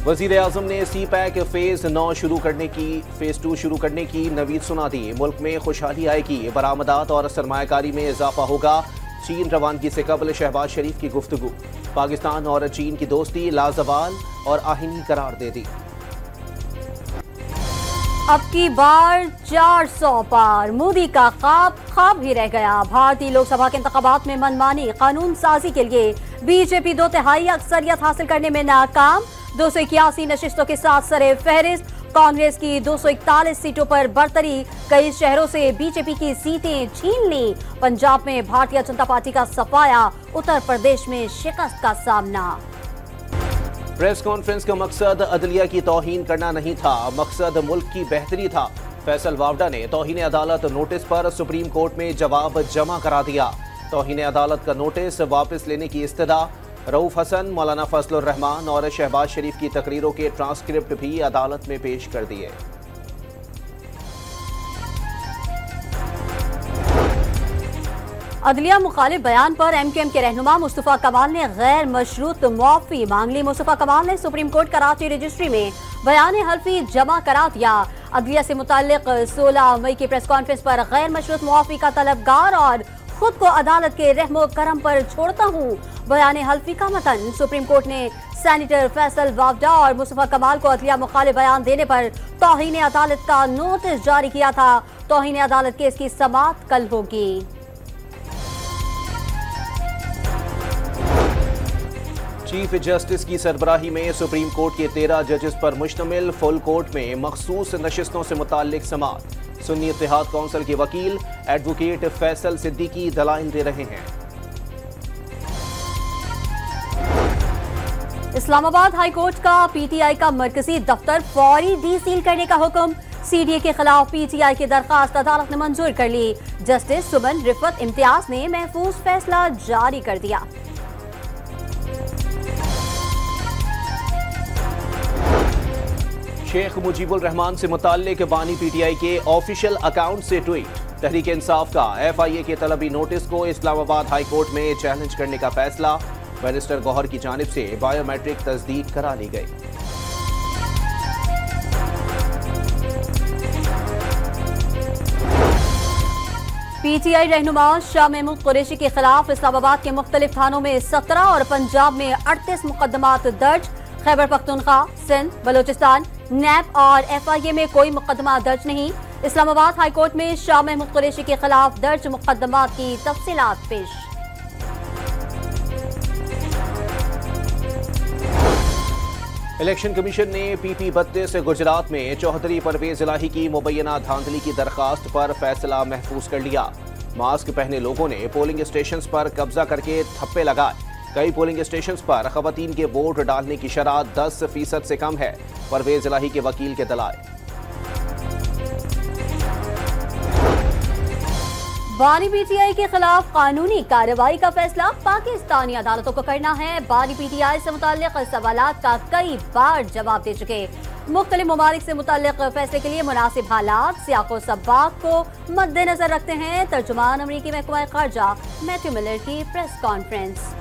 वजीर आजम ने सी pack phase 9 phase 2 शुरू करने की नवीद सुना दी। मुल्क में खुशहाली आएगी, बरामदात और सरमायाकारी में इजाफा होगा। चीन रवानगी से कबल शहबाज शरीफ की गुफ्तगू। पाकिस्तान और चीन की दोस्ती लाजवाल और आहिनी करार दे दी। अब की बार 400 पार, मोदी का ख्वाब ही रह गया। भारतीय लोकसभा के इंतखाबात में मनमानी, कानून साजी के लिए बीजेपी 2/3 अक्सरियत हासिल करने में नाकाम। 281 नशिस्तों के साथ सरे फहरिस्त। कांग्रेस की 241 सीटों पर बढ़तरी, कई शहरों से बीजेपी की सीटें छीन ली। पंजाब में भारतीय जनता पार्टी का सफाया, उत्तर प्रदेश में शिकस्त का सामना। प्रेस कॉन्फ्रेंस का मकसद अदलिया की तौहीन करना नहीं था, मकसद मुल्क की बेहतरी था। फैसल वावडा ने तौहीन अदालत नोटिस पर सुप्रीम कोर्ट में जवाब जमा करा दिया। तौहीन अदालत का नोटिस वापस लेने की इस्तदा। रऊफ हसन, मौलाना फजलुर रहमान और शहबाज शरीफ की तकरीरों के ट्रांसक्रिप्ट भी अदालत में पेश कर दिए। अदलिया मुखालिफ बयान पर एमक्यूएम के रहनुमा मुस्तफा कमाल ने गैर मशरूत मुआफी मांग ली। मुस्तफा कमाल ने सुप्रीम कोर्ट कराची रजिस्ट्री में बयान हल्फी जमा करा दिया। अदलिया से मुताल्लिक 16 मई की प्रेस कॉन्फ्रेंस पर गैर मशरूत मुआफी का तलबगार और खुद को अदालत के रहमो करम पर छोड़ता हूँ। बयान हल्फी का मतन। सुप्रीम कोर्ट ने सेनेटर फैसल वावडा और मुस्तफा कमाल को अदलिया मुखालिफ बयान देने पर तौहीन अदालत का नोटिस जारी किया था। तौहीन अदालत केस की समाअत कल होगी। चीफ जस्टिस की सरबराही में सुप्रीम कोर्ट के 13 जजेस पर मुश्तमिल फुल कोर्ट में मखसूस नशिस्तों से मुताल्लिक समाअत। सुन्नी इत्तेहाद काउंसिल के वकील एडवोकेट फैसल सिद्दीकी दलाइल दे रहे हैं। इस्लामाबाद हाई कोर्ट का पीटीआई का मरकजी दफ्तर फौरी डीसील करने का हुक्म। सीडीए के खिलाफ पीटीआई की दरखास्त अदालत ने मंजूर कर ली। जस्टिस सुमन रिफत इम्तियाज ने महफूज फैसला जारी कर दिया। शेख मुजीबुर रहमान से मुताल्लिक बानी पीटीआई के ऑफिशियल अकाउंट से ट्वीट। तहरीक इंसाफ का एफआईए के तलबी नोटिस को इस्लामाबाद हाई कोर्ट में चैलेंज करने का फैसला। बैरिस्टर गौहर की जानिब से बायोमेट्रिक तस्दीक करा ली गई। पीटीआई रहनुमा शाह महमूद कुरैशी के खिलाफ इस्लामाबाद के मुख्तलिफ थानों में 17 और पंजाब में 38 मुकदमात दर्ज। खैबर पख्तूनख्वा, सिंध, बलोचिस्तान, नैब और एफआईए में कोई मुकदमा दर्ज नहीं। इस्लामाबाद हाई कोर्ट में शाह महमूद कुरैशी के खिलाफ दर्ज मुकदमात की तफसीलात पेश। इलेक्शन कमीशन ने पीपी 32 गुजरात में चौधरी परवेज इलाही की मुबैना धांधली की दरखास्त पर फैसला महफूज कर लिया। मास्क पहने लोगों ने पोलिंग स्टेशन पर कब्जा करके थप्पे लगाए। कई पोलिंग स्टेशन पर खवातीन के वोट डालने की शरह 10% से कम है। परवेज इलाही के वकील के दलाल। बानी पीटीआई के खिलाफ कानूनी कार्रवाई का फैसला पाकिस्तानी अदालतों को करना है। बानी पीटीआई से मुताल्लिक सवालात का कई बार जवाब दे चुके। मुख्तलिफ ममालिक से मुताल्लिक फैसले के लिए मुनासिब हालात सियाको सब्बाक को मद्देनजर रखते हैं। तर्जुमान अमरीकी महकमा खारजा मैथ्यू मिलर की प्रेस कॉन्फ्रेंस।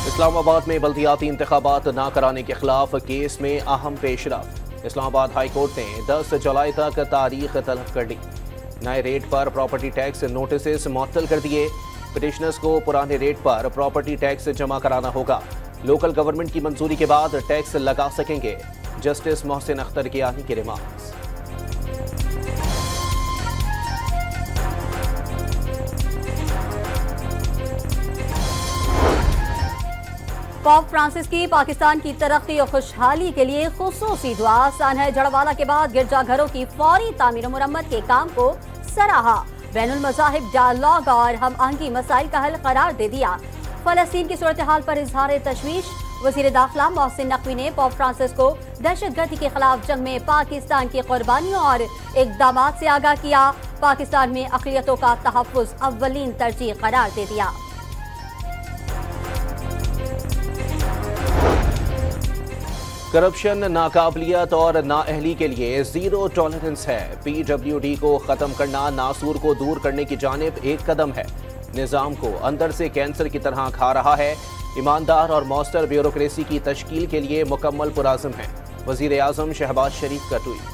इस्लामाबाद में बल्दियाती इंतखाबात न कराने के खिलाफ केस में अहम पेशरफ। इस्लामाबाद हाई कोर्ट ने 10 जुलाई तक तारीख तलब कर ली। नए रेट पर प्रॉपर्टी टैक्स नोटिस मुअत्तल कर दिए। पिटिशनर्स को पुराने रेट पर प्रॉपर्टी टैक्स जमा कराना होगा। लोकल गवर्नमेंट की मंजूरी के बाद टैक्स लगा सकेंगे। जस्टिस मोहसिन अख्तर की आनी के रिमार्क्स। पोप फ्रांसिस की पाकिस्तान की तरक्की और खुशहाली के लिए खुसूसी दुआ। सानहा जड़वाला के बाद गिरजाघरों की फौरी तामीर मुरम्मत के काम को सराहा। बैनुल मज़ाहिब डायलॉग और हम आहंगी मसाइल का हल करार दे दिया। फलस्तीन की सूरत हाल पर इजहार तशवीश। वज़ीर दाखिला मोहसिन नकवी ने पोप फ्रांसिस को दहशतगर्दी के खिलाफ जंग में पाकिस्तान की कुर्बानियों और इक़दामात से आगाह किया। पाकिस्तान में अक़लियतों का तहफ़्फ़ुज़ अव्वलीन तरजीह करार दे दिया। करप्शन, नाकाबिलियत और नाअहली के लिए जीरो टॉलरेंस है। पीडब्ल्यूडी को खत्म करना नासूर को दूर करने की जानिब एक कदम है। निजाम को अंदर से कैंसर की तरह खा रहा है। ईमानदार और मौसर ब्यूरोक्रेसी की तश्कील के लिए मुकम्मल पुराज़म हैं। वज़ीर आज़म शहबाज शरीफ का ट्वीट।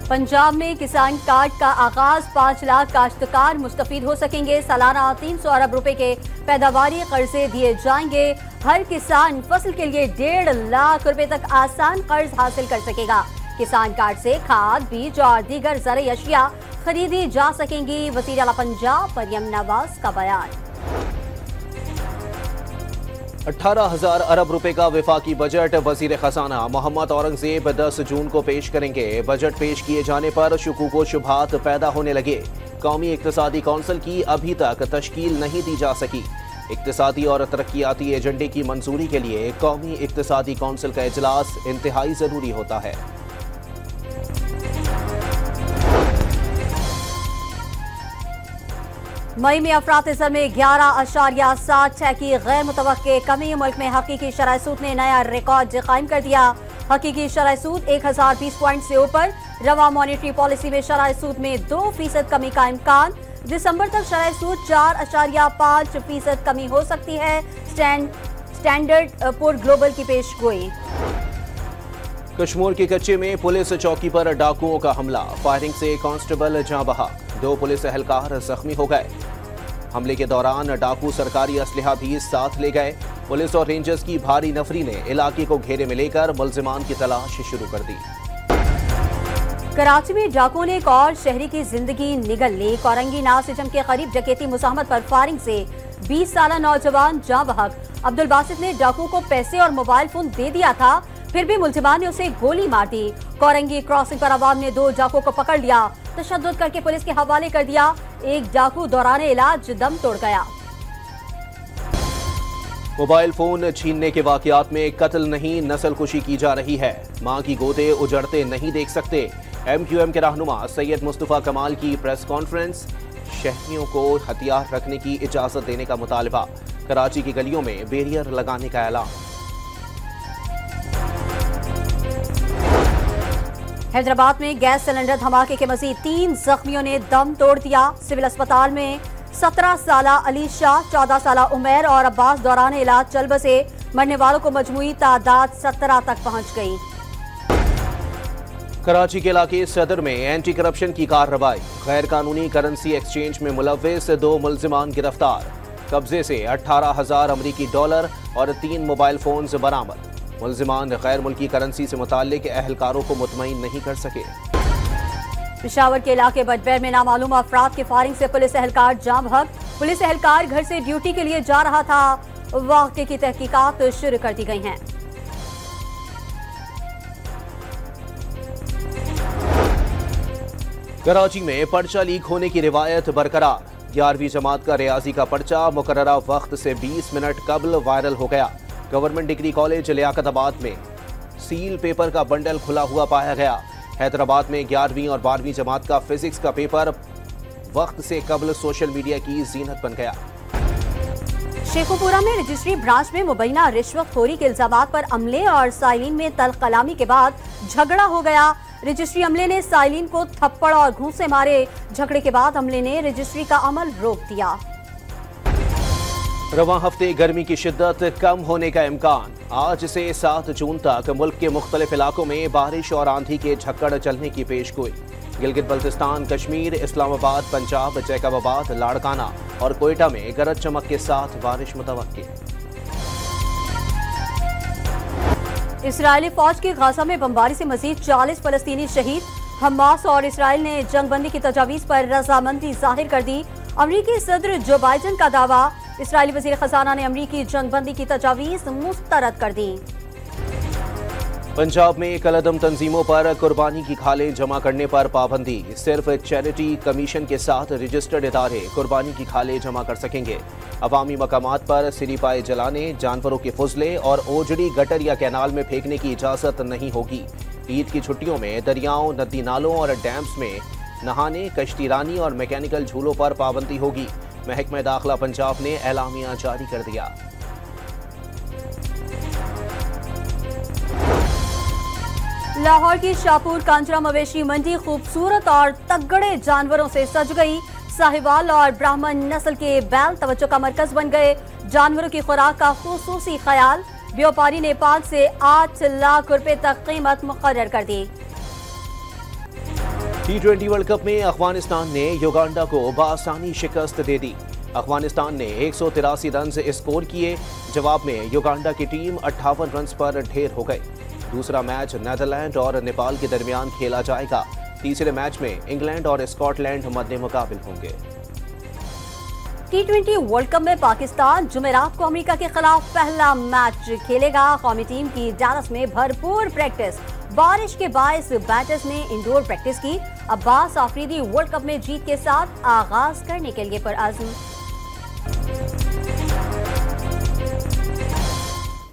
पंजाब में किसान कार्ड का आगाज, 5 लाख काश्तकार मुस्तफीद हो सकेंगे। सालाना 300 अरब रुपए के पैदावारी कर्जे दिए जाएंगे। हर किसान फसल के लिए 1.5 लाख रुपए तक आसान कर्ज हासिल कर सकेगा। किसान कार्ड से खाद, बीज और दीगर ज़रूरी अशिया खरीदी जा सकेंगी। वज़ीर आला पंजाब मरियम नवाज का बयान। 18,000 अरब रुपए का विफाकी बजट वजीर खजाना मोहम्मद औरंगजेब 10 जून को पेश करेंगे। बजट पेश किए जाने पर शुकूक व शुबहात पैदा होने लगे। कौमी इक्तिसादी कौंसिल की अभी तक तश्कील नहीं दी जा सकी। इक्तिसादी और तरक्याती एजेंडे की मंजूरी के लिए कौमी इक्तिसादी कौंसिल का इजलास इंतहाई जरूरी होता है। मई में अफरात-ए-ज़र में 11.76 की गैर मुतवक्के कमी। मुल्क में हकीकी शरह सूद ने नया रिकॉर्ड कायम कर दिया। हकीकी शरह सूद 1020 पॉइंट से ऊपर। रवा मॉनेटरी पॉलिसी में शरह सूद में 2% कमी का इम्कान। दिसंबर तक शरह सूद 4.5% कमी हो सकती है। स्टैंडर्ड पुर ग्लोबल की पेशगोई। कश्मीर के कच्चे में पुलिस चौकी पर डाकुओं का हमला। फायरिंग से कांस्टेबल जाँ बहा, 2 पुलिस एहलकार जख्मी हो गए। हमले के दौरान डाकू सरकारी असलहा भी साथ ले गए। पुलिस और रेंजर्स की भारी नफरी ने इलाके को घेरे में लेकर मुल्जिमान की तलाश शुरू कर दी। कराची में डाकुओं ने एक और शहरी की जिंदगी निगल ली। कोरंगी नासिजम के करीब डकैती मुजाहमत पर फायरिंग से 20 साला नौजवान जाँ बहक अब्दुल बासित ने डाकुओं को पैसे और मोबाइल फोन दे दिया था, फिर भी मुल्जिमान ने उसे गोली मार दी। कोरंगी क्रॉसिंग पर अवाम ने 2 डाकुओं को पकड़ लिया, तशद्दुद करके पुलिस के हवाले कर दिया। एक डाकू दौरान इलाज दम तोड़ गया। मोबाइल फोन छीनने के वाकयात में कत्ल नहीं नस्लकुशी की जा रही है। मां की गोदे उजड़ते नहीं देख सकते। MQM के रहनुमा सैयद मुस्तफा कमाल की प्रेस कॉन्फ्रेंस। शहरियों को हथियार रखने की इजाजत देने का मुतालबा। कराची की गलियों में बैरियर लगाने का ऐलान। हैदराबाद में गैस सिलेंडर धमाके के मजीद 3 जख्मियों ने दम तोड़ दिया। सिविल अस्पताल में 17 साला अली शाह, 14 साला उमैर और अब्बास दौरान इलाज चल बसे। मरने वालों को मजमूई तादाद 17 तक पहुंच गई। कराची के इलाके सदर में एंटी करप्शन की कार्रवाई। गैर कानूनी करेंसी एक्सचेंज में मुलव्विस 2 मुल्जिमान गिरफ्तार। कब्जे से 18,000 अमरीकी डॉलर और 3 मोबाइल फोन बरामद। मुल्जिमान गैर मुल्की करेंसी से मुताल्लिक एहलकारों को मुतमईन नहीं कर सके। पेशावर के इलाके बटबैर में नामालूम अफराद के फायरिंग से पुलिस एहलकार जाँ बहक। पुलिस एहलकार घर से ड्यूटी के लिए जा रहा था। वाक़े की तहकीकात शुरू कर दी गई हैं। कराची में पर्चा लीक होने की रिवायत बरकरार। 11वीं जमात का रियाजी का पर्चा मुकर्ररा वक्त से 20 मिनट कबल वायरल हो गया। गवर्नमेंट डिग्री कॉलेज लियाकताबाद में सील पेपर का बंडल खुला हुआ पाया गया। हैदराबाद में 11वीं और 12वीं जमात का फिजिक्स का पेपर वक्त से कबल सोशल मीडिया की जीनत बन गया। शेखुपुरा में रजिस्ट्री ब्रांच में मुबैना रिश्वतखोरी के इल्जामात पर अमले और साइलिन में तल्ख कलामी के बाद झगड़ा हो गया। रजिस्ट्री अमले ने साइलिन को थप्पड़ और घूंसे मारे। झगड़े के बाद अमले ने रजिस्ट्री का अमल रोक दिया। रवां हफ्ते गर्मी की शिद्दत कम होने का इम्कान। आज से 7 जून तक मुल्क के मुख्तलिफ इलाकों में बारिश और आंधी के झक्कड़ चलने की पेशगोई। गिलगित बल्तिस्तान, कश्मीर, इस्लामाबाद, पंजाब, जैकबाबाद, लाड़काना और कोयटा में गरज चमक के साथ बारिश मुतवक्की। इसराइली फौज की गाजा में बमबारी से मजीद 40 फलस्तीनी शहीद। हमास और इसराइल ने जंगबंदी की तजावीज पर रजामंदी जाहिर कर दी। अमरीकी सदर जो बाइडन का दावा। इसराइली वजीर खजाना ने अमरीकी जंगबंदी की तजावीज मुस्तरद कर दी। पंजाब में कलअदम तंजीमों पर कुर्बानी की खालें जमा करने पर पाबंदी। सिर्फ चैरिटी कमीशन के साथ रजिस्टर्ड इदारे कुर्बानी की खालें जमा कर सकेंगे। अवामी मकामात पर सिरीपाए जलाने, जानवरों के फुजले और ओजड़ी गटर या कैनाल में फेंकने की इजाजत नहीं होगी। ईद की छुट्टियों में दरियाओं, नदी नालों और डैम्स में नहाने, कश्तीरानी और मैकेनिकल झूलों पर पाबंदी होगी। महकमा दाखिला पंजाब ने एलामिया जारी कर दिया। लाहौर की शाहपुर कांजरा मवेशी मंडी खूबसूरत और तगड़े जानवरों से सज गई। साहिवाल और ब्राह्मण नस्ल के बैल तवज्जो का मरकज बन गए। जानवरों की खुराक का खुसूसी ख्याल, व्यापारी ने 5 से 8 लाख रुपए तक कीमत मुकर्रर कर दी। T20 वर्ल्ड कप में अफगानिस्तान ने युगांडा को बआसानी शिकस्त दे दी। अफगानिस्तान ने 183 रन स्कोर किए। जवाब में युगांडा की टीम 58 रन पर ढेर हो गई। दूसरा मैच नीदरलैंड और नेपाल के दरमियान खेला जाएगा। तीसरे मैच में इंग्लैंड और स्कॉटलैंड मद्दे मुकाबिल होंगे। T20 वर्ल्ड कप में पाकिस्तान जुमेरात को अमेरिका के खिलाफ पहला मैच खेलेगा। कौमी टीम की डैलस में भरपूर प्रैक्टिस। बारिश के बायस बैटर्स ने इंडोर प्रैक्टिस की। अब्बास आफरीदी वर्ल्ड कप में जीत के साथ आगाज करने के लिए पुरअज़्म।